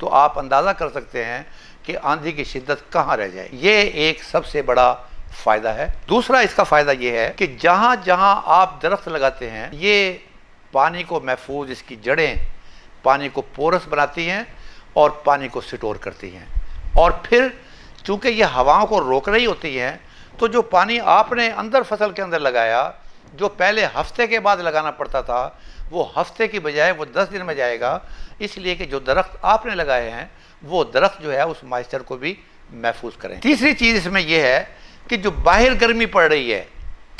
تو آپ اندازہ کر سکتے ہیں کہ آندھی کی شدت کہاں رہ جائے. یہ ایک سب سے بڑا فائدہ ہے. دوسرا اس کا فائدہ یہ ہے کہ جہاں جہاں آپ درخت لگاتے ہیں یہ پانی کو محفوظ، اس کی جڑیں پانی کو پورس بناتی ہیں اور پانی کو سٹور کرتی ہیں. اور پھر چونکہ یہ ہواؤں کو روک رہی ہوتی ہیں تو جو پانی آپ نے اندر فصل کے اندر لگایا، جو پہلے ہفتے کے بعد لگانا پڑتا تھا، وہ ہفتے کی بجائے وہ 10 دن میں جائے گا. اس لیے کہ جو درخت آپ نے لگائے ہیں وہ درخت جو ہے اس مائسچر کو بھی محفوظ کریں. تیسری چیز اس میں یہ ہے کہ جو باہر گرمی پڑ رہی ہے،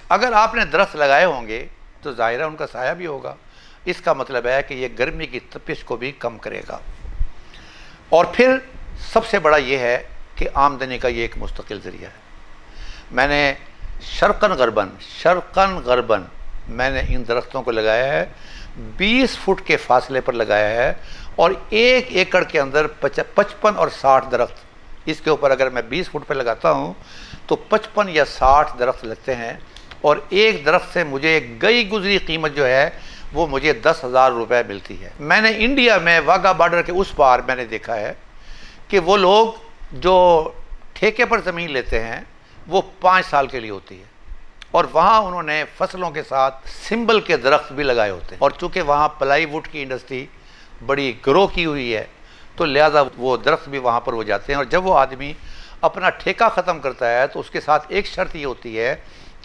اگر آپ نے درخت لگائے ہوں گے تو ظاہر ہے ان کا سایہ بھی ہوگا. اس کا مطلب ہے کہ یہ گرمی کی تپش کو بھی کم کرے گا. اور پھر سب سے بڑا یہ ہے کہ آمدنی کا یہ ایک مستقل ذریعہ ہے. میں نے شرقاً غرباً میں نے ان درختوں کو لگایا ہے، 20 فٹ کے فاصلے پر لگایا ہے، اور 1 ایکڑ کے اندر 55 اور 60 درخت. اس کے اوپر اگر میں 20 فٹ پہ لگاتا ہوں تو 55 یا 60 درخت لگتے ہیں، اور ایک درخت سے مجھے گئی گزری قیمت جو ہے وہ مجھے 10,000 روپے ملتی ہے. میں نے انڈیا میں واگا بارڈر کے اس پار میں نے دیکھا ہے کہ وہ لوگ جو ٹھیکے پر زمین لیتے ہیں وہ 5 سال کے لیے ہوتی ہے، اور وہاں انہوں نے فصلوں کے ساتھ سمبل کے درخت بھی لگائے ہوتے ہیں. اور چونکہ وہاں پلائی ووڈ کی انڈسٹری بڑی گرو کی ہوئی ہے تو لہٰذا وہ درخت بھی وہاں پر ہو جاتے ہیں. اور جب وہ آدمی اپنا ٹھیکہ ختم کرتا ہے تو اس کے ساتھ ایک شرط یہ ہوتی ہے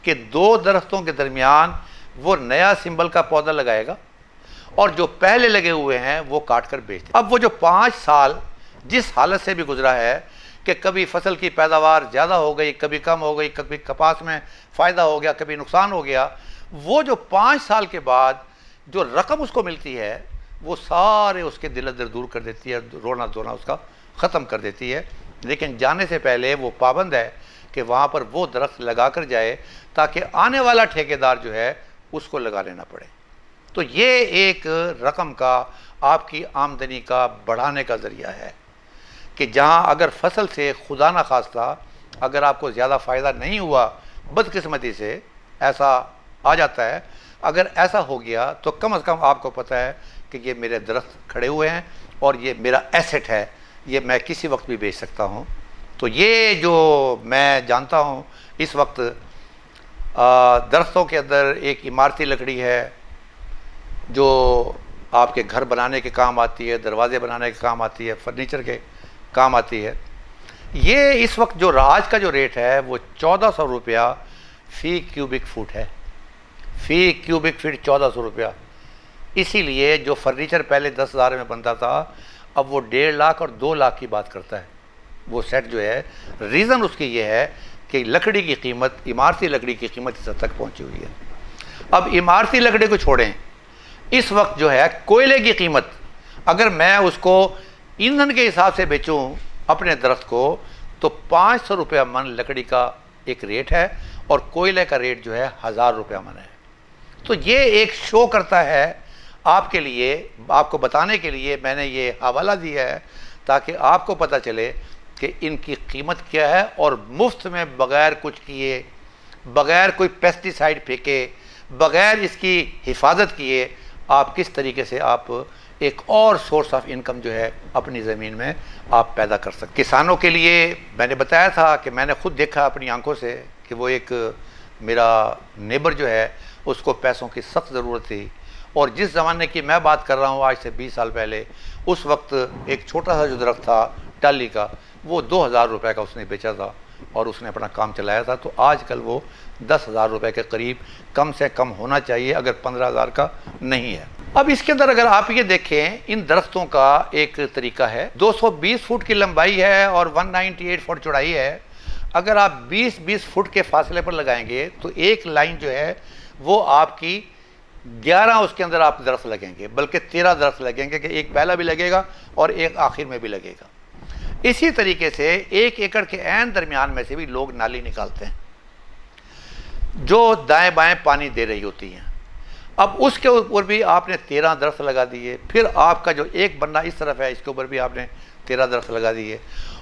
کہ 2 درختوں کے درمیان وہ نیا سمبل کا پودا لگائے گا، اور جو پہلے لگے ہوئے ہیں وہ کاٹ کر بیچ دے. اب وہ جو 5 سال جس حالت سے بھی گزرا ہے کہ کبھی فصل کی پیداوار زیادہ ہو گئی، کبھی کم ہو گئی، کبھی کپاس میں فائدہ ہو گیا، کبھی نقصان ہو گیا، وہ جو 5 سال کے بعد جو رقم اس کو ملتی ہے وہ سارے اس کے دل اندر دور کر دیتی ہے، رونا دھونا اس کا ختم کر دیتی ہے. لیکن جانے سے پہلے وہ پابند ہے کہ وہاں پر وہ درخت لگا کر جائے تاکہ آنے والا ٹھیکیدار جو ہے اس کو لگا لینا پڑے. تو یہ ایک رقم کا آپ کی آمدنی کا بڑھانے کا ذریعہ ہے کہ جہاں اگر فصل سے خدا نہ خواستہ اگر آپ کو زیادہ فائدہ نہیں ہوا، بدقسمتی سے ایسا آ جاتا ہے، اگر ایسا ہو گیا تو کم از کم آپ کو پتہ ہے کہ یہ میرے درخت کھڑے ہوئے ہیں اور یہ میرا ایسٹ ہے، یہ میں کسی وقت بھی بیچ سکتا ہوں. تو یہ جو میں جانتا ہوں اس وقت درختوں کے اندر ایک عمارتی لکڑی ہے جو آپ کے گھر بنانے کے کام آتی ہے، دروازے بنانے کے کام آتی ہے، فرنیچر کے کام آتی ہے. یہ اس وقت جو آج کا جو ریٹ ہے وہ 1400 روپیہ فی کیوبک فٹ ہے. فی کیوبک فٹ 1400 روپیہ. اسی لیے جو فرنیچر پہلے 10,000 میں بنتا تھا اب وہ 1.5 لاکھ اور 2 لاکھ کی بات کرتا ہے وہ سیٹ جو ہے. ریزن اس کی یہ ہے کہ لکڑی کی قیمت، عمارتی لکڑی کی قیمت اس حد تک پہنچی ہوئی ہے. اب عمارتی لکڑی کو چھوڑیں، اس وقت جو ہے کوئلے کی قیمت اگر میں اس کو ایندھن کے حساب سے بیچوں اپنے درخت کو تو 500 روپیہ من لکڑی کا ایک ریٹ ہے، اور کوئلے کا ریٹ جو ہے 1000 روپیہ من ہے. تو یہ ایک شو کرتا ہے آپ کے لیے، آپ کو بتانے کے لیے میں نے یہ حوالہ دیا ہے تاکہ آپ کو پتہ چلے کہ ان کی قیمت کیا ہے، اور مفت میں بغیر کچھ کیے، بغیر کوئی پیسٹی سائیڈ پھینکے، بغیر اس کی حفاظت کیے آپ کس طریقے سے آپ ایک اور سورس آف انکم جو ہے اپنی زمین میں آپ پیدا کر سکتے. کسانوں کے لیے میں نے بتایا تھا کہ میں نے خود دیکھا اپنی آنکھوں سے کہ وہ ایک میرا نیبر جو ہے اس کو پیسوں کی سخت ضرورت تھی، اور جس زمانے کی میں بات کر رہا ہوں آج سے 20 سال پہلے، اس وقت ایک چھوٹا سا جو درخت تھا ٹالی کا وہ 2000 روپے کا اس نے بیچا تھا اور اس نے اپنا کام چلایا تھا. تو آج کل وہ 10,000 روپے کے قریب کم سے کم ہونا چاہیے، اگر 15,000 کا نہیں ہے. اب اس کے اندر اگر آپ یہ دیکھیں ان درختوں کا ایک طریقہ ہے، 220 فٹ کی لمبائی ہے اور 198 فٹ چوڑائی ہے. اگر آپ 20-20 فٹ کے فاصلے پر لگائیں گے تو ایک لائن جو ہے وہ آپ کی 11 اس کے اندر آپ درخت لگیں گے، بلکہ 13 درخت لگیں گے کہ ایک پہلا بھی لگے گا اور ایک آخر میں بھی لگے گا. اسی طریقے سے 1 ایکڑ کے عین درمیان میں سے بھی لوگ نالی نکالتے ہیں جو دائیں بائیں پانی دے رہی ہوتی ہیں. اب اس کے اوپر بھی آپ نے 13 درخت لگا دیے، پھر آپ کا جو ایک بننا اس طرف ہے اس کے اوپر بھی آپ نے 13 درخت لگا دیے،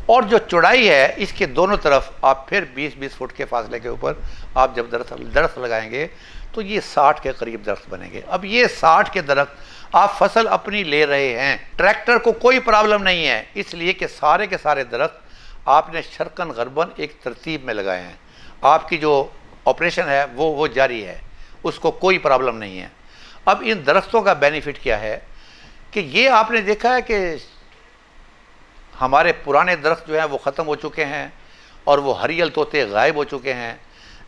اور جو چوڑائی ہے اس کے دونوں طرف آپ پھر 20-20 فٹ کے فاصلے کے اوپر آپ جب درخت لگائیں گے تو یہ 60 کے قریب درخت بنیں گے. اب یہ 60 کے درخت آپ فصل اپنی لے رہے ہیں، ٹریکٹر کو کوئی پرابلم نہیں ہے، اس لیے کہ سارے کے سارے درخت آپ نے شرقاً غرباً ایک ترتیب میں لگائے ہیں، آپ کی جو آپریشن ہے وہ جاری ہے، اس کو کوئی پرابلم نہیں ہے۔ اب ان درختوں کا بینیفٹ کیا ہے کہ یہ آپ نے دیکھا ہے کہ ہمارے پرانے درخت جو ہیں وہ ختم ہو چکے ہیں اور وہ ہریل طوطے غائب ہو چکے ہیں۔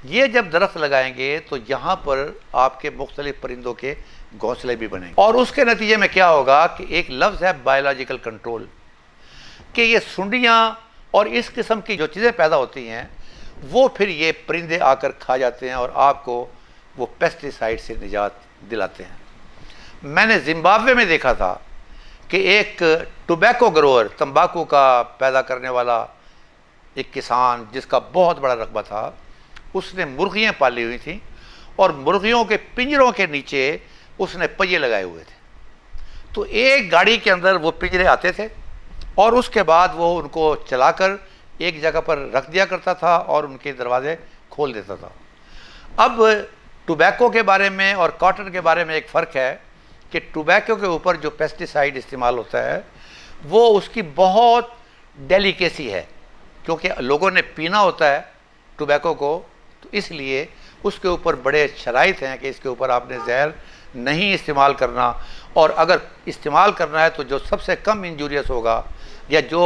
یہ جب درخت لگائیں گے تو یہاں پر آپ کے مختلف پرندوں کے گھونسلے بھی بنیں گے، اور اس کے نتیجے میں کیا ہوگا کہ ایک لفظ ہے بایولوجیکل کنٹرول، کہ یہ سنڈیاں اور اس قسم کی جو چیزیں پیدا ہوتی ہیں وہ پھر یہ پرندے آ کر کھا جاتے ہیں اور آپ کو وہ پیسٹی سائیڈ سے نجات دلاتے ہیں۔ میں نے زمبابوے میں دیکھا تھا کہ ایک ٹوبیکو گروور، تمباکو کا پیدا کرنے والا ایک کسان جس کا بہت بڑا رقبہ تھا، اس نے مرغیاں پالی ہوئی تھیں اور مرغیوں کے پنجروں کے نیچے اس نے پہیے لگائے ہوئے تھے، تو ایک گاڑی کے اندر وہ پنجرے آتے تھے اور اس کے بعد وہ ان کو چلا کر ایک جگہ پر رکھ دیا کرتا تھا اور ان کے دروازے کھول دیتا تھا۔ اب ٹوبیکو کے بارے میں اور کاٹن کے بارے میں ایک فرق ہے کہ ٹوبیکو کے اوپر جو پیسٹی سائیڈ استعمال ہوتا ہے وہ اس کی بہت ڈیلیکیسی ہے، کیونکہ لوگوں نے پینا ہوتا ہے ٹوبیکو کو، تو اس لیے اس کے اوپر بڑے شرائط ہیں کہ اس کے اوپر آپ نے زہر نہیں استعمال کرنا، اور اگر استعمال کرنا ہے تو جو سب سے کم انجوریس ہوگا یا جو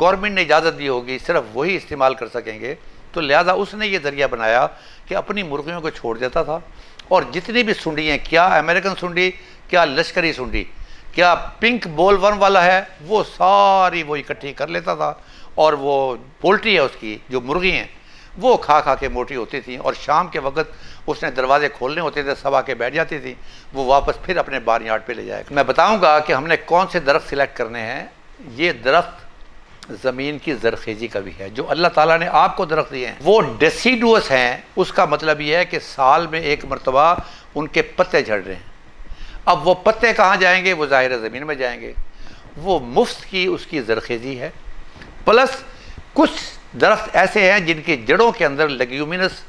گورنمنٹ نے اجازت دی ہوگی صرف وہی استعمال کر سکیں گے۔ تو لہٰذا اس نے یہ ذریعہ بنایا کہ اپنی مرغیوں کو چھوڑ دیتا تھا اور جتنی بھی سنڈی ہیں، کیا امریکن سنڈی، کیا لشکری سنڈی، کیا پنک بول ورم والا ہے، وہ ساری وہ اکٹھی کر لیتا تھا، اور وہ پولٹری ہے اس کی جو مرغی ہیں وہ کھا کھا کے موٹی ہوتی تھیں، اور شام کے وقت اس نے دروازے کھولنے ہوتے تھے، سب آ کے بیٹھ جاتی تھیں، وہ واپس پھر اپنے بار یارڈ پہ لے جائے گا۔ میں بتاؤں گا کہ ہم نے کون سے درخت سلیکٹ کرنے ہیں۔ یہ درخت زمین کی زرخیزی کا بھی ہے، جو اللہ تعالیٰ نے آپ کو درخت دیے ہیں وہ ڈیسیڈوس ہیں، اس کا مطلب یہ ہے کہ سال میں ایک مرتبہ ان کے پتے جھڑ رہے ہیں۔ اب وہ پتے کہاں جائیں گے؟ وہ ظاہر زمین میں جائیں گے، وہ مفت کی اس کی زرخیزی ہے۔ پلس کچھ درخت ایسے ہیں جن کی جڑوں کے اندر لیگیومینس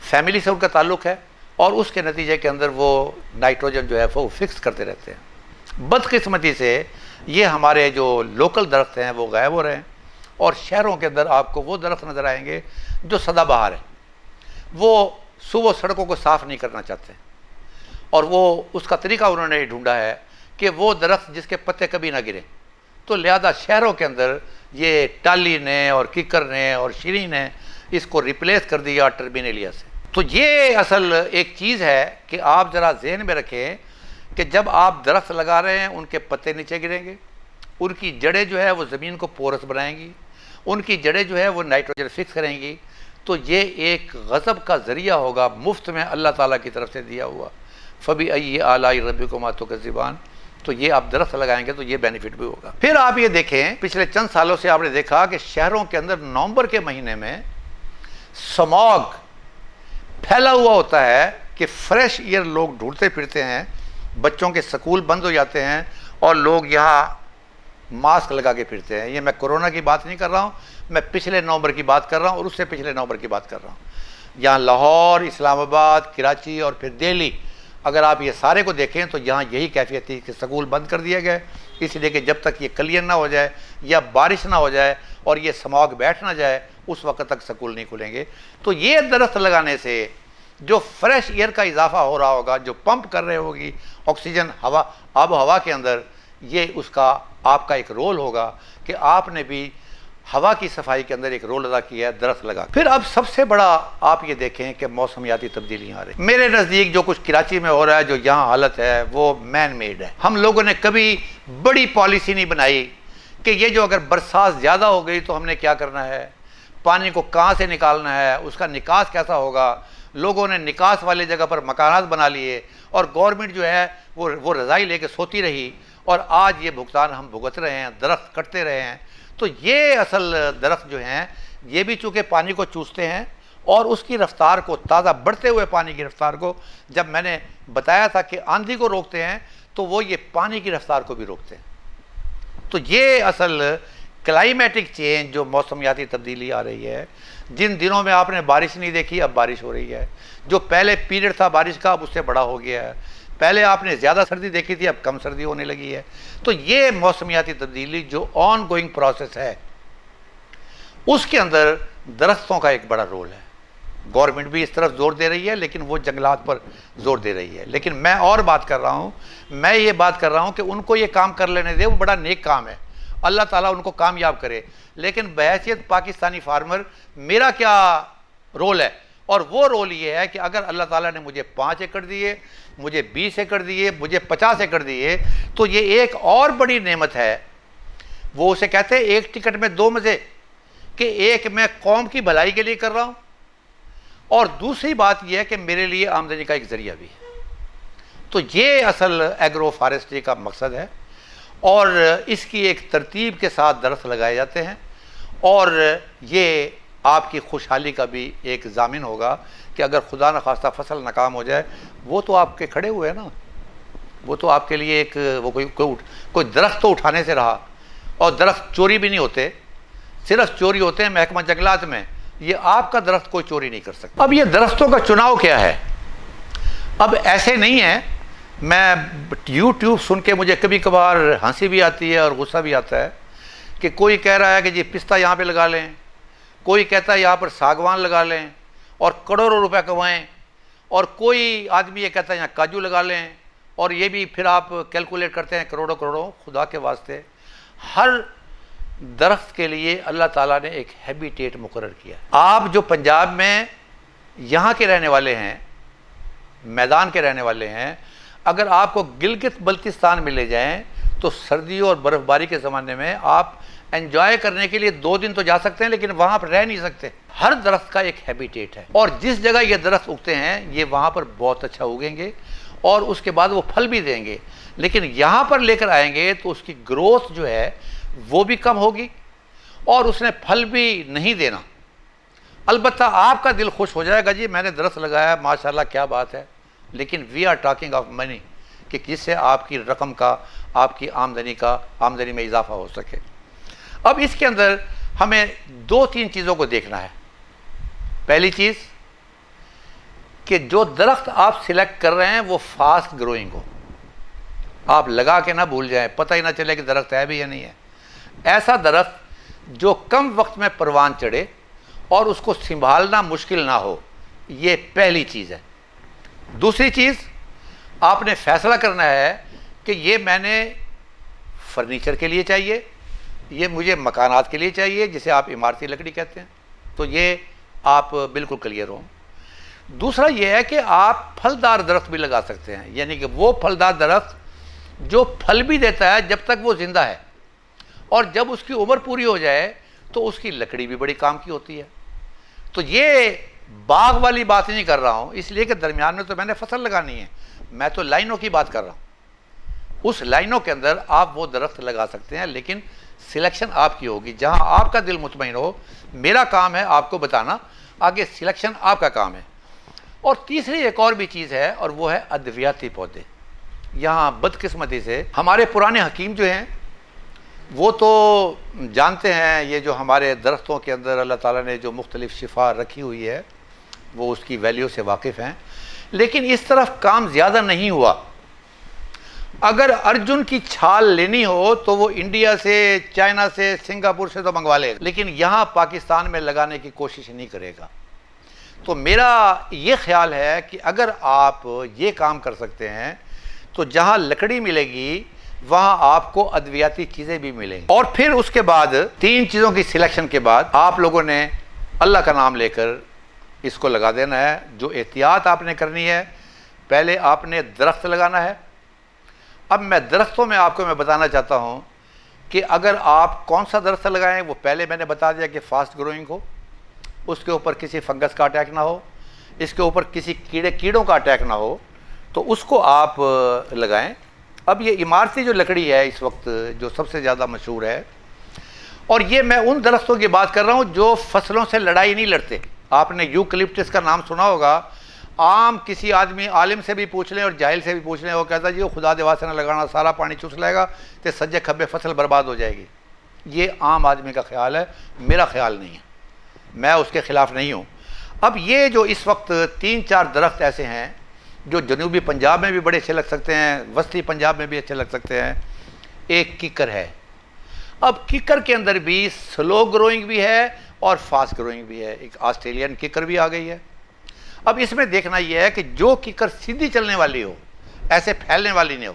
فیملی سے ان کا تعلق ہے، اور اس کے نتیجے کے اندر وہ نائٹروجن جو ہے وہ فکس کرتے رہتے ہیں۔ بدقسمتی سے یہ ہمارے جو لوکل درخت ہیں وہ غائب ہو رہے ہیں، اور شہروں کے اندر آپ کو وہ درخت نظر آئیں گے جو سدا بہار ہیں، وہ صبح سڑکوں کو صاف نہیں کرنا چاہتے، اور وہ اس کا طریقہ انہوں نے ڈھونڈا ہے کہ وہ درخت جس کے پتے کبھی نہ گریں، تو لہذا شہروں کے اندر یہ ٹالی نے اور ککر نے اور شیریں نے اس کو ریپلیس کر دیا ٹربینیلیا سے۔ تو یہ اصل ایک چیز ہے کہ آپ ذرا ذہن میں رکھیں کہ جب آپ درخت لگا رہے ہیں ان کے پتے نیچے گریں گے، ان کی جڑیں جو ہے وہ زمین کو پورس بنائیں گی، ان کی جڑیں جو ہے وہ نائٹروجن فکس کریں گی، تو یہ ایک غضب کا ذریعہ ہوگا مفت میں اللہ تعالیٰ کی طرف سے دیا ہوا۔ فَبِأَيِّ آلَاءِ رَبِّكُمَا تُكَذِّبَانِ، تو یہ آپ درخت لگائیں گے تو یہ بینیفٹ بھی ہوگا۔ پھر آپ یہ دیکھیں، پچھلے چند سالوں سے آپ نے دیکھا کہ شہروں کے اندر نومبر کے مہینے میں سماگ پھیلا ہوا ہوتا ہے کہ فریش ایئر لوگ ڈھونڈتے پھرتے ہیں، بچوں کے سکول بند ہو جاتے ہیں اور لوگ یہاں ماسک لگا کے پھرتے ہیں۔ یہ میں کورونا کی بات نہیں کر رہا ہوں، میں پچھلے نومبر کی بات کر رہا ہوں اور اس سے پچھلے نومبر کی بات کر رہا ہوں۔ یہاں لاہور، اسلام آباد، کراچی اور پھر دہلی، اگر آپ یہ سارے کو دیکھیں تو یہاں یہی کیفیت تھی کہ سکول بند کر دیے گئے، اس لیے کہ جب تک یہ کلین نہ ہو جائے یا بارش نہ ہو جائے اور یہ سماگ بیٹھ نہ جائے اس وقت تک سکول نہیں کھلیں گے۔ تو یہ درخت لگانے سے جو فریش ایئر کا اضافہ ہو رہا ہوگا، جو پمپ کر رہے ہوگی آکسیجن ہوا، آب و ہوا کے اندر، یہ اس کا آپ کا ایک رول ہوگا کہ آپ نے بھی ہوا کی صفائی کے اندر ایک رول ادا کیا ہے درخت لگا۔ پھر اب سب سے بڑا آپ یہ دیکھیں کہ موسمیاتی تبدیلیاں آ رہی ہیں۔ میرے نزدیک جو کچھ کراچی میں ہو رہا ہے، جو یہاں حالت ہے، وہ مین میڈ ہے۔ ہم لوگوں نے کبھی بڑی پالیسی نہیں بنائی کہ یہ جو اگر برسات زیادہ ہو گئی تو ہم نے کیا کرنا ہے، پانی کو کہاں سے نکالنا ہے، اس کا نکاس کیسا ہوگا۔ لوگوں نے نکاس والی جگہ پر مکانات بنا لیے اور گورنمنٹ جو ہے وہ رضائی لے کے سوتی رہی، اور آج یہ بھگتان ہم بھگت رہے ہیں، درخت کٹتے رہے ہیں۔ تو یہ اصل درخت جو ہیں یہ بھی چونکہ پانی کو چوستے ہیں اور اس کی رفتار کو، تازہ بڑھتے ہوئے پانی کی رفتار کو، جب میں نے بتایا تھا کہ آندھی کو روکتے ہیں تو وہ یہ پانی کی رفتار کو بھی روکتے ہیں۔ تو یہ اصل کلائمیٹک چینج، جو موسمیاتی تبدیلی آ رہی ہے، جن دنوں میں آپ نے بارش نہیں دیکھی اب بارش ہو رہی ہے، جو پہلے پیریڈ تھا بارش کا اب اس سے بڑا ہو گیا ہے، پہلے آپ نے زیادہ سردی دیکھی تھی، اب کم سردی ہونے لگی ہے. تو یہ موسمیاتی تبدیلی جو آن گوئنگ پروسیس ہے، اس کے اندر درختوں کا ایک بڑا رول ہے. گورنمنٹ بھی اس طرف زور دے رہی ہے، لیکن وہ جنگلات پر زور دے رہی ہے. لیکن میں اور بات کر رہا ہوں، میں یہ بات کر رہا ہوں کہ ان کو یہ کام کر لینے دے، وہ بڑا نیک کام ہے، اللہ تعالیٰ ان کو کامیاب کرے. لیکن بحیثیت پاکستانی فارمر میرا کیا رول ہے؟ اور وہ رول یہ ہے کہ اگر اللہ تعالیٰ نے مجھے 5 ایکڑ دیے، مجھے 20 ایکڑ دیے، مجھے 50 ایکڑ دیے، تو یہ ایک اور بڑی نعمت ہے. وہ اسے کہتے ہیں ایک ٹکٹ میں 2 مزے، کہ ایک میں قوم کی بھلائی کے لیے کر رہا ہوں، اور دوسری بات یہ ہے کہ میرے لیے آمدنی کا ایک ذریعہ بھی ہے. تو یہ اصل ایگرو فارسٹری کا مقصد ہے، اور اس کی ایک ترتیب کے ساتھ درخت لگائے جاتے ہیں، اور یہ آپ کی خوشحالی کا بھی ایک ضامن ہوگا کہ اگر خدا نخواستہ فصل ناکام ہو جائے، وہ تو آپ کے کھڑے ہوئے ہیں نا، وہ تو آپ کے لیے ایک وہ کوئی درخت تو اٹھانے سے رہا. اور درخت چوری بھی نہیں ہوتے، صرف چوری ہوتے ہیں محکمہ جنگلات میں. یہ آپ کا درخت کوئی چوری نہیں کر سکتا. اب یہ درختوں کا چناؤ کیا ہے؟ اب ایسے نہیں ہے، میں یوٹیوب سن کے مجھے کبھی کبھار ہنسی بھی آتی ہے اور غصہ بھی آتا ہے کہ کوئی کہہ رہا ہے کہ جی پستہ یہاں پہ لگا لیں، کوئی کہتا ہے یہاں پر ساگوان لگا لیں اور کروڑوں روپے کمائیں، اور کوئی آدمی یہ کہتا ہے یہاں کاجو لگا لیں، اور یہ بھی پھر آپ کیلکولیٹ کرتے ہیں کروڑوں کروڑوں. خدا کے واسطے ہر درخت کے لیے اللہ تعالیٰ نے ایک ہیبیٹیٹ مقرر کیا. آپ جو پنجاب میں یہاں کے رہنے والے ہیں، میدان کے رہنے والے ہیں، اگر آپ کو گلگت بلتستان میں لے جائیں تو سردیوں اور برف باری کے زمانے میں آپ انجوائے کرنے کے لیے 2 دن تو جا سکتے ہیں، لیکن وہاں پر رہ نہیں سکتے. ہر درخت کا ایک ہیبیٹیٹ ہے، اور جس جگہ یہ درخت اگتے ہیں یہ وہاں پر بہت اچھا اگیں گے، اور اس کے بعد وہ پھل بھی دیں گے. لیکن یہاں پر لے کر آئیں گے تو اس کی گروتھ جو ہے وہ بھی کم ہوگی، اور اس نے پھل بھی نہیں دینا. البتہ آپ کا دل خوش ہو جائے گا، جی میں نے درخت لگایا ماشاءاللہ کیا بات ہے، لیکن we are talking of money, کہ جس سے آپ کی رقم کا، آپ کی آمدنی میں اضافہ ہو سکے. اب اس کے اندر ہمیں 2-3 چیزوں کو دیکھنا ہے. پہلی چیز کہ جو درخت آپ سلیکٹ کر رہے ہیں وہ فاسٹ گروئنگ ہو. آپ لگا کے نہ بھول جائیں، پتہ ہی نہ چلے کہ درخت ہے بھی یا نہیں ہے. ایسا درخت جو کم وقت میں پروان چڑھے اور اس کو سنبھالنا مشکل نہ ہو، یہ پہلی چیز ہے. دوسری چیز، آپ نے فیصلہ کرنا ہے کہ یہ میں نے فرنیچر کے لیے چاہیے، یہ مجھے مکانات کے لیے چاہیے، جسے آپ عمارتی لکڑی کہتے ہیں. تو یہ آپ بالکل کلیئر ہوں. دوسرا یہ ہے کہ آپ پھلدار درخت بھی لگا سکتے ہیں، یعنی کہ وہ پھلدار درخت جو پھل بھی دیتا ہے جب تک وہ زندہ ہے، اور جب اس کی عمر پوری ہو جائے تو اس کی لکڑی بھی بڑی کام کی ہوتی ہے. تو یہ باغ والی بات نہیں کر رہا ہوں، اس لیے کہ درمیان میں تو میں نے فصل لگانی ہے، میں تو لائنوں کی بات کر رہا ہوں. اس لائنوں کے اندر آپ وہ درخت لگا سکتے ہیں، لیکن سلیکشن آپ کی ہوگی جہاں آپ کا دل مطمئن ہو. میرا کام ہے آپ کو بتانا، آگے سلیکشن آپ کا کام ہے. اور تیسری ایک اور بھی چیز ہے، اور وہ ہے ادویاتی پودے. یہاں بدقسمتی سے ہمارے پرانے حکیم جو ہیں وہ تو جانتے ہیں یہ جو ہمارے درختوں کے اندر اللہ تعالیٰ نے جو مختلف شفا رکھی ہوئی ہے وہ اس کی ویلیو سے واقف ہیں، لیکن اس طرف کام زیادہ نہیں ہوا. اگر ارجن کی چھال لینی ہو تو وہ انڈیا سے، چائنا سے، سنگاپور سے تو منگوا لے، لیکن یہاں پاکستان میں لگانے کی کوشش نہیں کرے گا. تو میرا یہ خیال ہے کہ اگر آپ یہ کام کر سکتے ہیں تو جہاں لکڑی ملے گی وہاں آپ کو ادویاتی چیزیں بھی ملیں گی. اور پھر اس کے بعد 3 چیزوں کی سلیکشن کے بعد آپ لوگوں نے اللہ کا نام لے کر اس کو لگا دینا ہے. جو احتیاط آپ نے کرنی ہے، پہلے آپ نے درخت لگانا ہے. اب میں درختوں میں آپ کو میں بتانا چاہتا ہوں کہ اگر آپ کون سا درخت لگائیں، وہ پہلے میں نے بتا دیا کہ فاسٹ گروئنگ ہو، اس کے اوپر کسی فنگس کا اٹیک نہ ہو، اس کے اوپر کسی کیڑوں کا اٹیک نہ ہو، تو اس کو آپ لگائیں. اب یہ عمارتی جو لکڑی ہے اس وقت جو سب سے زیادہ مشہور ہے، اور یہ میں ان درختوں کی بات کر رہا ہوں جو فصلوں سے لڑائی نہیں لڑتے. آپ نے یوکلپٹس کا نام سنا ہوگا. عام کسی آدمی عالم سے بھی پوچھ لیں اور جاہل سے بھی پوچھ لیں، وہ کہتا ہے جی وہ خدا دے واسطے نہ لگانا، سارا پانی چوس لے گا تو سجے کھبے فصل برباد ہو جائے گی. یہ عام آدمی کا خیال ہے، میرا خیال نہیں ہے، میں اس کے خلاف نہیں ہوں. اب یہ جو اس وقت 3-4 درخت ایسے ہیں جو جنوبی پنجاب میں بھی بڑے اچھے لگ سکتے ہیں، وسطی پنجاب میں بھی اچھے لگ سکتے ہیں، ایک کیکر ہے۔ اب کیکر کے اندر بھی سلو گروئنگ بھی ہے اور فاسٹ گروئنگ بھی ہے، ایک آسٹریلین کیکر بھی آ گئی ہے۔ اب اس میں دیکھنا یہ ہے کہ جو کیکر سیدھی چلنے والی ہو، ایسے پھیلنے والی نہیں ہو،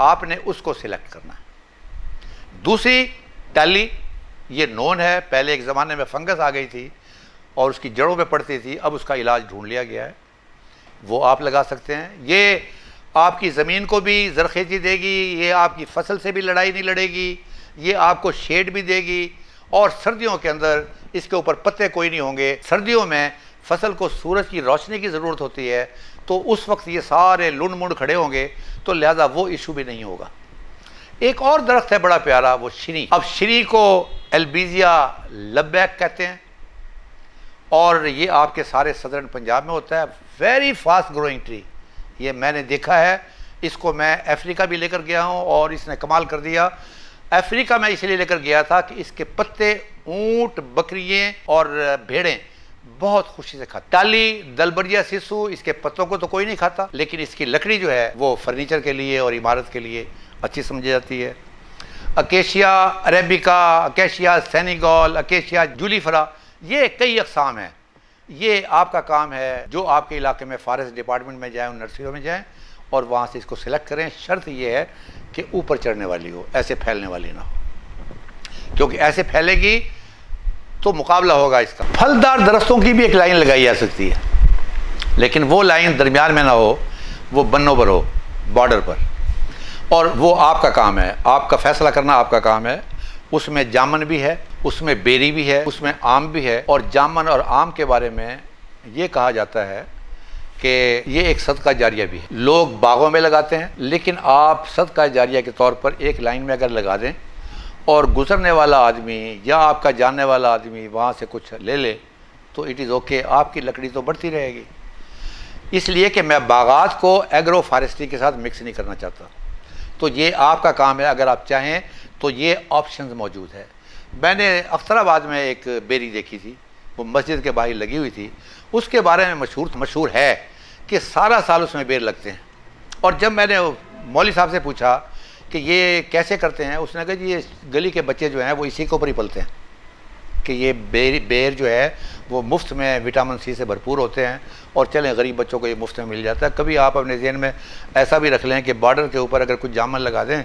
آپ نے اس کو سلیکٹ کرنا ہے۔ دوسری ٹالی، یہ نون ہے، پہلے ایک زمانے میں فنگس آ گئی تھی اور اس کی جڑوں میں پڑتی تھی، اب اس کا علاج ڈھونڈ لیا گیا ہے، وہ آپ لگا سکتے ہیں۔ یہ آپ کی زمین کو بھی زرخیزی دے گی، یہ آپ کی فصل سے بھی لڑائی نہیں لڑے گی، یہ آپ کو شیڈ بھی دے گی، اور سردیوں کے اندر اس کے اوپر پتے کوئی نہیں ہوں گے۔ سردیوں میں فصل کو سورج کی روشنی کی ضرورت ہوتی ہے، تو اس وقت یہ سارے لنڈ منڈ کھڑے ہوں گے، تو لہذا وہ ایشو بھی نہیں ہوگا۔ ایک اور درخت ہے بڑا پیارا، وہ شری۔ اب شری کو البیزیا لبیک کہتے ہیں، اور یہ آپ کے سارے صدرن پنجاب میں ہوتا ہے، ویری فاسٹ گروئنگ ٹری۔ یہ میں نے دیکھا ہے، اس کو میں افریقہ بھی لے کر گیا ہوں اور اس نے کمال کر دیا۔ افریقہ میں اس لیے لے کر گیا تھا کہ اس کے پتے اونٹ، بکریے اور بھیڑیں بہت خوشی سے کھاتے۔ ٹالی دلبریا سیسو، اس کے پتوں کو تو کوئی نہیں کھاتا، لیکن اس کی لکڑی جو ہے وہ فرنیچر کے لیے اور عمارت کے لیے اچھی سمجھی جاتی ہے۔ اکیشیا عریبیکا، اکیشیا سینیگال، اکیشیا جولیفرا، یہ کئی اقسام ہیں۔ یہ آپ کا کام ہے، جو آپ کے علاقے میں فارسٹ ڈپارٹمنٹ میں جائیں، نرسریوں میں جائیں اور وہاں سے اس کو سلیکٹ کریں۔ شرط یہ ہے کہ اوپر چڑھنے والی ہو، ایسے پھیلنے والی نہ ہو، کیونکہ ایسے پھیلے گی تو مقابلہ ہوگا اس کا۔ پھلدار درختوں کی بھی ایک لائن لگائی جا سکتی ہے، لیکن وہ لائن درمیان میں نہ ہو، وہ بنوں پر ہو، بارڈر پر، اور وہ آپ کا کام ہے، آپ کا فیصلہ کرنا آپ کا کام ہے۔ اس میں جامن بھی ہے، اس میں بیری بھی ہے، اس میں آم بھی ہے۔ اور جامن اور آم کے بارے میں یہ کہا جاتا ہے کہ یہ ایک صدقہ جاریہ بھی ہے، لوگ باغوں میں لگاتے ہیں، لیکن آپ صدقہ جاریہ کے طور پر ایک لائن میں اگر لگا دیں اور گزرنے والا آدمی یا آپ کا جاننے والا آدمی وہاں سے کچھ لے لے تو اٹ از اوکے، آپ کی لکڑی تو بڑھتی رہے گی۔ اس لیے کہ میں باغات کو ایگرو فارسٹری کے ساتھ مکس نہیں کرنا چاہتا، تو یہ آپ کا کام ہے۔ اگر آپ چاہیں تو یہ آپشنز موجود ہے۔ میں نے اختر آباد میں ایک بیری دیکھی تھی، وہ مسجد کے باہر لگی ہوئی تھی، اس کے بارے میں مشہور ہے کہ سارا سال اس میں بیر لگتے ہیں۔ اور جب میں نے مولوی صاحب سے پوچھا کہ یہ کیسے کرتے ہیں، اس نے کہا جی یہ گلی کے بچے جو ہیں وہ اسی کے اوپر ہی پلتے ہیں، کہ یہ بیر جو ہے وہ مفت میں وٹامن سی سے بھرپور ہوتے ہیں، اور چلیں غریب بچوں کو یہ مفت میں مل جاتا ہے۔ کبھی آپ اپنے ذہن میں ایسا بھی رکھ لیں کہ بارڈر کے اوپر اگر کچھ جامن لگا دیں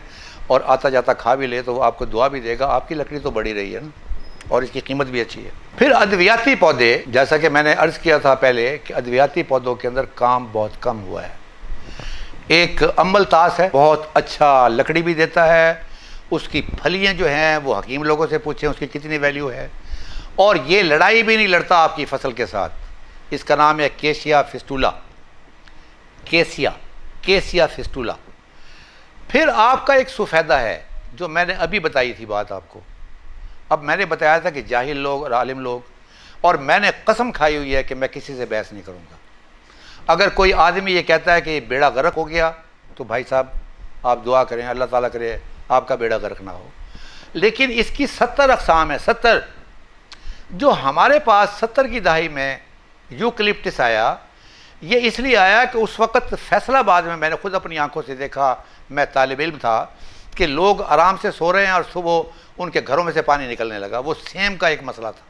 اور آتا جاتا کھا بھی لے تو وہ آپ کو دعا بھی دے گا، آپ کی لکڑی تو بڑھی رہی ہے نا، اور اس کی قیمت بھی اچھی ہے۔ پھر ادویاتی پودے، جیسا کہ میں نے عرض کیا تھا پہلے کہ ادویاتی پودوں کے اندر کام بہت کم ہوا ہے۔ ایک امبل تاس ہے، بہت اچھا لکڑی بھی دیتا ہے، اس کی پھلیاں جو ہیں وہ حکیم لوگوں سے پوچھیں اس کی کتنی ویلیو ہے، اور یہ لڑائی بھی نہیں لڑتا آپ کی فصل کے ساتھ۔ اس کا نام ہے کیسیا فسٹولا، کیسیا فسٹولا۔ پھر آپ کا ایک سفیدہ ہے جو میں نے ابھی بتائی تھی بات آپ کو۔ اب میں نے بتایا تھا کہ جاہل لوگ اور عالم لوگ، اور میں نے قسم کھائی ہوئی ہے کہ میں کسی سے بحث نہیں کروں گا۔ اگر کوئی آدمی یہ کہتا ہے کہ یہ بیڑا غرق ہو گیا تو بھائی صاحب آپ دعا کریں، اللہ تعالیٰ کرے آپ کا بیڑا غرق نہ ہو۔ لیکن اس کی 70 اقسام ہیں، 70۔ جو ہمارے پاس 70 کی دہائی میں یوکلپٹس آیا، یہ اس لیے آیا کہ اس وقت فیصل آباد میں نے خود اپنی آنکھوں سے دیکھا، میں طالب علم تھا، کہ لوگ آرام سے سو رہے ہیں اور صبح ان کے گھروں میں سے پانی نکلنے لگا۔ وہ سیم کا ایک مسئلہ تھا،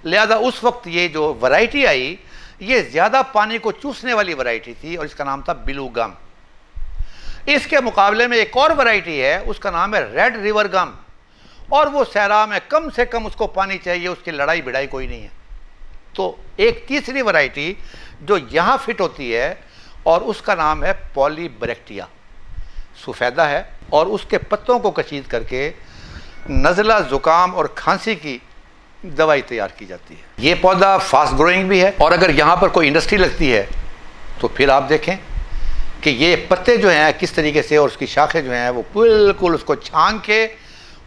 لہذا اس وقت یہ جو ورائٹی آئی یہ زیادہ پانی کو چوسنے والی ورائٹی تھی، اور اس کا نام تھا بلو گم۔ اس کے مقابلے میں ایک اور ورائٹی ہے، اس کا نام ہے ریڈ ریور گم، اور وہ صحرا میں کم سے کم اس کو پانی چاہیے، اس کی لڑائی بڑائی کوئی نہیں ہے۔ تو ایک تیسری ورائٹی جو یہاں فٹ ہوتی ہے، اور اس کا نام ہے پولی بریکٹیا، سفیدہ ہے، اور اس کے پتوں کو کشید کر کے نزلہ، زکام اور کھانسی کی دوائی تیار کی جاتی ہے۔ یہ پودا فاسٹ گروئنگ بھی ہے، اور اگر یہاں پر کوئی انڈسٹری لگتی ہے تو پھر آپ دیکھیں کہ یہ پتے جو ہیں کس طریقے سے، اور اس کی شاخیں جو ہیں وہ بالکل اس کو چھان کے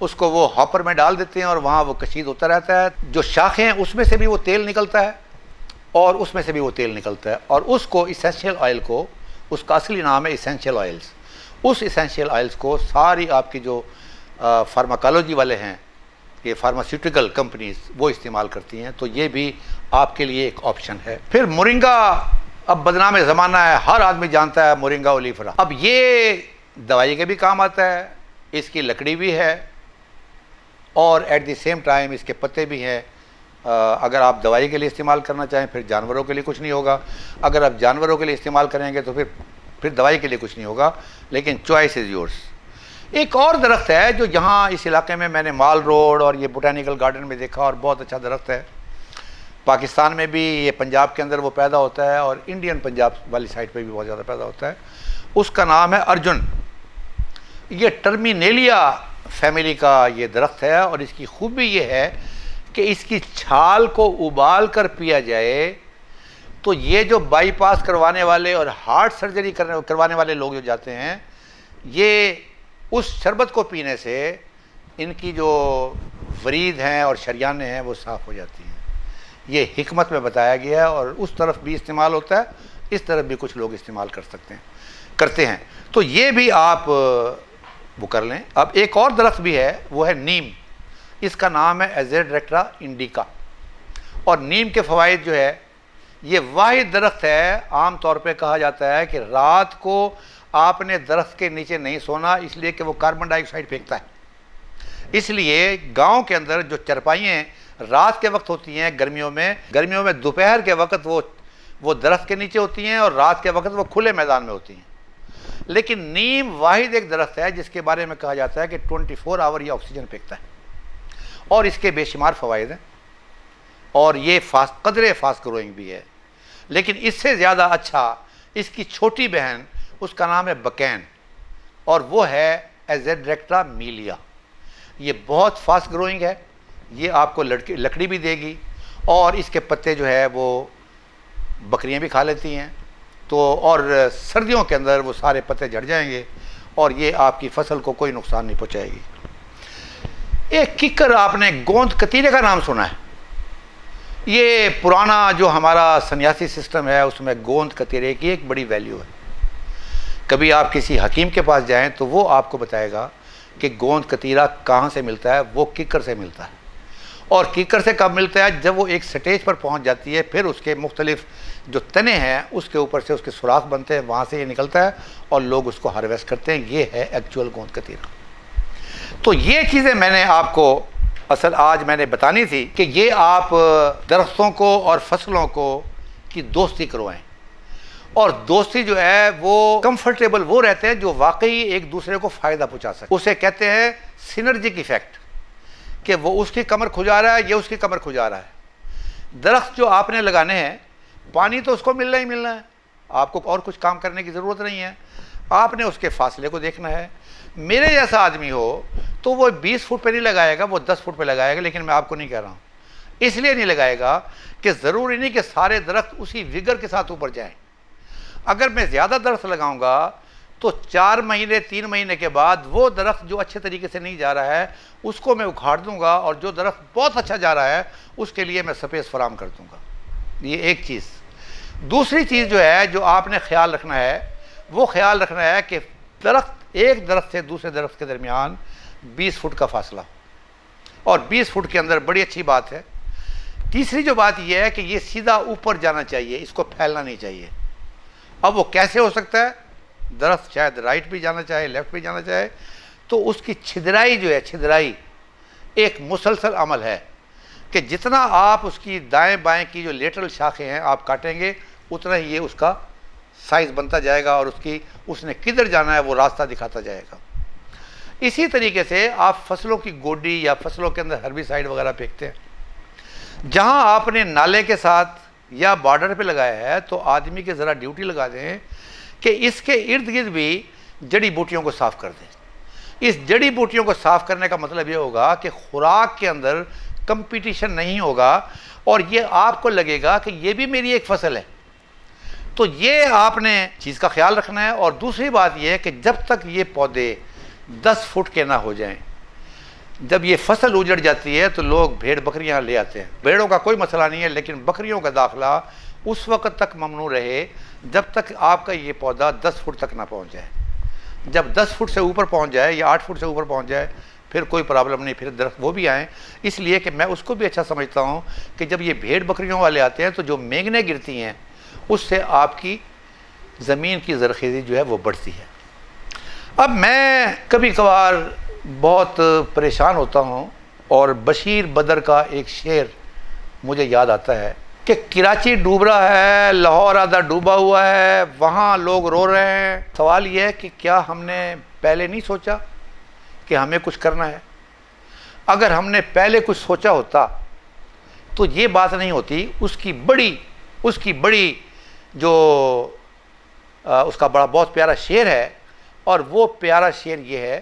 اس کو وہ ہاپر میں ڈال دیتے ہیں، اور وہاں وہ کشید ہوتا رہتا ہے۔ جو شاخیں ہیں اس میں سے بھی وہ تیل نکلتا ہے، اور اس میں سے بھی وہ تیل نکلتا ہے، اور اس کو اسینشیل آئل کو، اس کا اصلی نام ہے اسینشیل آئلز، اس اسینشیل آئلز کو ساری آپ کی جو فارماکالوجی والے ہیں، یہ فارماسیوٹیکل کمپنیز وہ استعمال کرتی ہیں، تو یہ بھی آپ کے لیے ایک آپشن ہے۔ پھر مورنگا اب بدنام زمانہ ہے، ہر آدمی جانتا ہے مورنگا اولیفرا. اب یہ دوائی کے بھی کام آتا ہے، اس کی لکڑی بھی ہے اور ایٹ دی سیم ٹائم اس کے پتے بھی ہیں. اگر آپ دوائی کے لیے استعمال کرنا چاہیں پھر جانوروں کے لیے کچھ نہیں ہوگا، اگر آپ جانوروں کے لیے استعمال کریں گے تو پھر دوائی کے لیے کچھ نہیں ہوگا، لیکن چوائس از یورس. ایک اور درخت ہے جو یہاں اس علاقے میں نے مال روڈ اور یہ بوٹینیکل گارڈن میں دیکھا اور بہت اچھا درخت ہے. پاکستان میں بھی یہ پنجاب کے اندر وہ پیدا ہوتا ہے اور انڈین پنجاب والی سائڈ پہ بھی بہت زیادہ پیدا ہوتا ہے. اس کا نام ہے ارجن. یہ ٹرمینیلیا فیملی کا یہ درخت ہے اور اس کی خوبی یہ ہے کہ اس کی چھال کو ابال کر پیا جائے تو یہ جو بائی پاس کروانے والے اور ہارٹ سرجری کروانے والے لوگ جو جاتے ہیں، یہ اس شربت کو پینے سے ان کی جو ورید ہیں اور شریانیں ہیں وہ صاف ہو جاتی ہیں. یہ حکمت میں بتایا گیا ہے اور اس طرف بھی استعمال ہوتا ہے، اس طرف بھی کچھ لوگ استعمال کرتے ہیں. تو یہ بھی آپ وہ کر لیں. اب ایک اور درخت بھی ہے، وہ ہے نیم. اس کا نام ہے ایزیڈریکٹرا انڈیکا. اور نیم کے فوائد جو ہے، یہ واحد درخت ہے عام طور پہ کہا جاتا ہے کہ رات کو آپ نے درخت کے نیچے نہیں سونا، اس لیے کہ وہ کاربن ڈائی آکسائڈ پھینکتا ہے. اس لیے گاؤں کے اندر جو چرپائیاں رات کے وقت ہوتی ہیں گرمیوں میں دوپہر کے وقت وہ درخت کے نیچے ہوتی ہیں اور رات کے وقت وہ کھلے میدان میں ہوتی ہیں. لیکن نیم واحد ایک درخت ہے جس کے بارے میں کہا جاتا ہے کہ 24 آور یہ آکسیجن پھینکتا ہے اور اس کے بے شمار فوائد ہیں اور یہ قدرے فاسٹ گروئنگ بھی ہے. لیکن اس سے زیادہ اچھا اس کی چھوٹی بہن، اس کا نام ہے بکین اور وہ ہے ایزیڈریکٹرا میلیا. یہ بہت فاسٹ گروئنگ ہے، یہ آپ کو لکڑی بھی دے گی اور اس کے پتے جو ہے وہ بکریاں بھی کھا لیتی ہیں. تو اور سردیوں کے اندر وہ سارے پتے جھڑ جائیں گے اور یہ آپ کی فصل کو کوئی نقصان نہیں پہنچائے گی. ایک ککر، آپ نے گوند کتیرے کا نام سنا ہے؟ یہ پرانا جو ہمارا سنیاسی سسٹم ہے اس میں گوند کتیرے کی ایک بڑی ویلیو ہے. کبھی آپ کسی حکیم کے پاس جائیں تو وہ آپ کو بتائے گا کہ گوند کتیرا کہاں سے ملتا ہے. وہ ککر سے ملتا ہے. اور کیکر سے کب ملتا ہے؟ جب وہ ایک سٹیج پر پہنچ جاتی ہے، پھر اس کے مختلف جو تنے ہیں اس کے اوپر سے اس کے سوراخ بنتے ہیں، وہاں سے یہ نکلتا ہے اور لوگ اس کو ہارویسٹ کرتے ہیں. یہ ہے ایکچوئل گوند کتیرا. تو یہ چیزیں میں نے آپ کو اصل آج میں نے بتانی تھی کہ یہ آپ درختوں کو اور فصلوں کو کی دوستی کروائیں. اور دوستی جو ہے وہ کمفرٹیبل وہ رہتے ہیں جو واقعی ایک دوسرے کو فائدہ پہنچا سکتے. اسے کہتے ہیں سینرجک ایفیکٹ، کہ وہ اس کی کمر کھجا رہا ہے، یہ اس کی کمر کھجا رہا ہے. درخت جو آپ نے لگانے ہیں، پانی تو اس کو ملنا ہی ملنا ہے، آپ کو اور کچھ کام کرنے کی ضرورت نہیں ہے. آپ نے اس کے فاصلے کو دیکھنا ہے. میرے جیسا آدمی ہو تو وہ 20 فٹ پہ نہیں لگائے گا، وہ 10 فٹ پہ لگائے گا. لیکن میں آپ کو نہیں کہہ رہا ہوں، اس لیے نہیں لگائے گا کہ ضروری نہیں کہ سارے درخت اسی وگر کے ساتھ اوپر جائیں. اگر میں زیادہ درخت لگاؤں گا تو 4 مہینے 3 مہینے کے بعد وہ درخت جو اچھے طریقے سے نہیں جا رہا ہے اس کو میں اکھاڑ دوں گا، اور جو درخت بہت اچھا جا رہا ہے اس کے لیے میں سپیس فراہم کر دوں گا. یہ ایک چیز. دوسری چیز جو ہے جو آپ نے خیال رکھنا ہے، وہ خیال رکھنا ہے کہ ایک درخت سے دوسرے درخت کے درمیان 20 فٹ کا فاصلہ، اور 20 فٹ کے اندر بڑی اچھی بات ہے. تیسری جو بات یہ ہے کہ یہ سیدھا اوپر جانا چاہیے، اس کو پھیلنا نہیں چاہیے. اب وہ کیسے ہو سکتا ہے؟ درخت شاید رائٹ بھی جانا چاہے، لیفٹ بھی جانا چاہے، تو اس کی چھدرائی جو ہے، چھدرائی ایک مسلسل عمل ہے کہ جتنا آپ اس کی دائیں بائیں کی جو لیٹرل شاخیں ہیں آپ کاٹیں گے، اتنا ہی یہ اس کا سائز بنتا جائے گا اور اس نے کدھر جانا ہے وہ راستہ دکھاتا جائے گا. اسی طریقے سے آپ فصلوں کی گوڈی یا فصلوں کے اندر ہربیسائیڈ وغیرہ پھینکتے ہیں، جہاں آپ نے نالے کے ساتھ یا بارڈر پہ لگایا ہے تو آدمی کے ذرا ڈیوٹی لگا دیں کہ اس کے ارد گرد بھی جڑی بوٹیوں کو صاف کر دیں. اس جڑی بوٹیوں کو صاف کرنے کا مطلب یہ ہوگا کہ خوراک کے اندر کمپٹیشن نہیں ہوگا اور یہ آپ کو لگے گا کہ یہ بھی میری ایک فصل ہے. تو یہ آپ نے چیز کا خیال رکھنا ہے. اور دوسری بات یہ ہے کہ جب تک یہ پودے 10 فٹ کے نہ ہو جائیں، جب یہ فصل اجڑ جاتی ہے تو لوگ بھیڑ بکریاں لے آتے ہیں. بھیڑوں کا کوئی مسئلہ نہیں ہے، لیکن بکریوں کا داخلہ اس وقت تک ممنوع رہے جب تک آپ کا یہ پودا 10 فٹ تک نہ پہنچ جائے. جب 10 فٹ سے اوپر پہنچ جائے یا 8 فٹ سے اوپر پہنچ جائے پھر کوئی پرابلم نہیں، پھر درخت وہ بھی آئیں. اس لیے کہ میں اس کو بھی اچھا سمجھتا ہوں کہ جب یہ بھیڑ بکریوں والے آتے ہیں تو جو مینگنیں گرتی ہیں اس سے آپ کی زمین کی زرخیزی جو ہے وہ بڑھتی ہے۔ اب میں کبھی کبھار بہت پریشان ہوتا ہوں اور بشیر بدر کا ایک شعر مجھے یاد آتا ہے کہ کراچی ڈوب رہا ہے، لاہور آدھا ڈوبا ہوا ہے، وہاں لوگ رو رہے ہیں۔ سوال یہ ہے کہ کیا ہم نے پہلے نہیں سوچا کہ ہمیں کچھ کرنا ہے؟ اگر ہم نے پہلے کچھ سوچا ہوتا تو یہ بات نہیں ہوتی۔ اس کی بڑی جو اس کا بڑا بہت پیارا شعر ہے، اور وہ پیارا شعر یہ ہے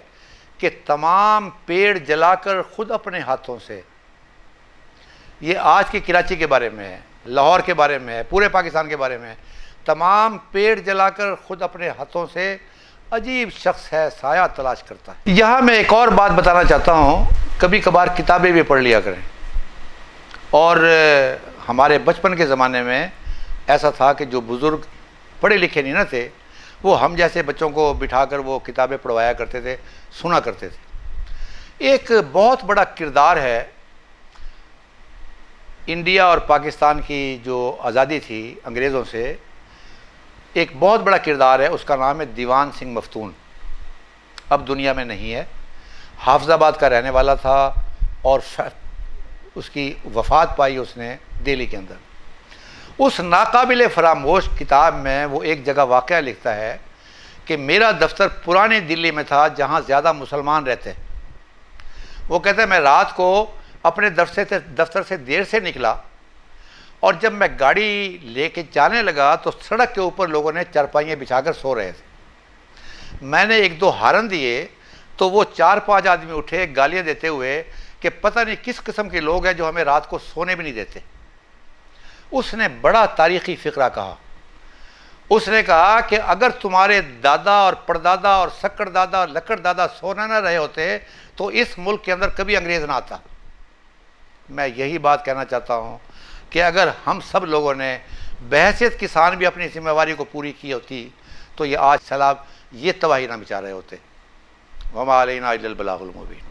کہ تمام پیڑ جلا کر خود اپنے ہاتھوں سے، یہ آج کے کراچی کے بارے میں ہے، لاہور کے بارے میں ہے، پورے پاکستان کے بارے میں ہے، تمام پیڑ جلا کر خود اپنے ہاتھوں سے عجیب شخص ہے سایہ تلاش کرتا ہے۔ یہاں میں ایک اور بات بتانا چاہتا ہوں، کبھی کبھار کتابیں بھی پڑھ لیا کریں۔ اور ہمارے بچپن کے زمانے میں ایسا تھا کہ جو بزرگ پڑھے لکھے نہیں نہ تھے، وہ ہم جیسے بچوں کو بٹھا کر وہ کتابیں پڑھوایا کرتے تھے، سنا کرتے تھے۔ ایک بہت بڑا کردار ہے انڈیا اور پاکستان کی جو آزادی تھی انگریزوں سے، ایک بہت بڑا کردار ہے، اس کا نام ہے دیوان سنگھ مفتون۔ اب دنیا میں نہیں ہے، حافظ آباد کا رہنے والا تھا اور اس کی وفات پائی اس نے دہلی کے اندر۔ اس ناقابل فراموش کتاب میں وہ ایک جگہ واقعہ لکھتا ہے کہ میرا دفتر پرانے دلی میں تھا جہاں زیادہ مسلمان رہتے۔ وہ کہتا ہے میں رات کو اپنے دفتر سے دیر سے نکلا، اور جب میں گاڑی لے کے جانے لگا تو سڑک کے اوپر لوگوں نے چارپائیاں بچھا کر سو رہے تھے۔ میں نے ایک دو ہارن دیے تو وہ 4-5 آدمی اٹھے گالیاں دیتے ہوئے کہ پتہ نہیں کس قسم کے لوگ ہیں جو ہمیں رات کو سونے بھی نہیں دیتے۔ اس نے بڑا تاریخی فقرہ کہا۔ اس نے کہا کہ اگر تمہارے دادا اور پردادا اور سکڑ دادا اور لکڑ دادا سونا نہ رہے ہوتے تو اس ملک کے اندر کبھی انگریز نہ آتا۔ میں یہی بات کہنا چاہتا ہوں کہ اگر ہم سب لوگوں نے بحیثیت کسان بھی اپنی ذمہ داری کو پوری کی ہوتی تو یہ آج سیلاب یہ تباہی نہ مچا رہے ہوتے۔ وما علینا الا البلاغ المبین۔